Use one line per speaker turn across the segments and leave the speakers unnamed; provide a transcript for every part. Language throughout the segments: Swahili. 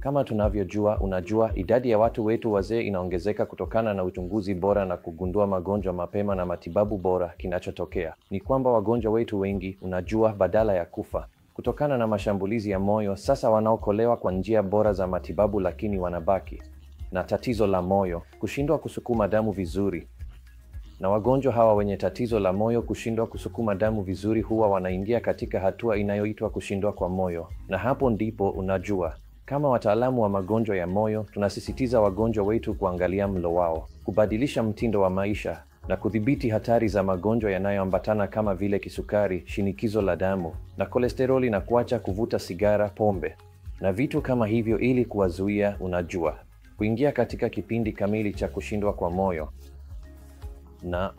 Kama tunavyojua, idadi ya watu wetu wazee inaongezeka kutokana na uchunguzi bora na kugundua magonjwa mapema na matibabu bora. Kinachotokea ni kwamba wagonjwa wetu wengi, badala ya kufa kutokana na mashambulizi ya moyo, sasa wanaokolewa kwa njia bora za matibabu, lakini wanabaki na tatizo la moyo, kushindwa kusukuma damu vizuri. Na wagonjwa hawa wenye tatizo la moyo kushindwa kusukuma damu vizuri huwa wanaingia katika hatua inayoitwa kushindwa kwa moyo. Na hapo ndipo kama wataalamu wa magonjwa ya moyo, tunasisitiza wagonjwa wetu kuangalia mlo wao, kubadilisha mtindo wa maisha na kudhibiti hatari za magonjwa yanayoambatana kama vile kisukari, shinikizo la damu na kolesteroli, na kuacha kuvuta sigara, pombe na vitu kama hivyo, ili kuwazuia kuingia katika kipindi kamili cha kushindwa kwa moyo. Na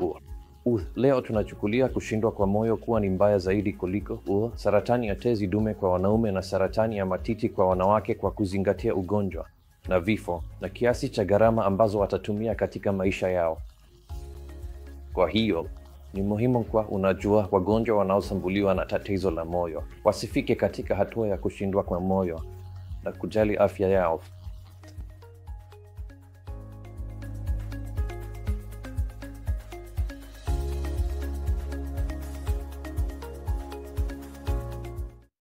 leo tunachukulia kushindwa kwa moyo kuwa ni mbaya zaidi kuliko saratani ya tezi dume kwa wanaume na saratani ya matiti kwa wanawake, kwa kuzingatia ugonjwa na vifo na kiasi cha gharama ambazo watatumia katika maisha yao. Kwa hiyo ni muhimu kwa wagonjwa wanaosumbuliwa na tatizo la moyo wasifike katika hatua ya kushindwa kwa moyo na kujali afya yao.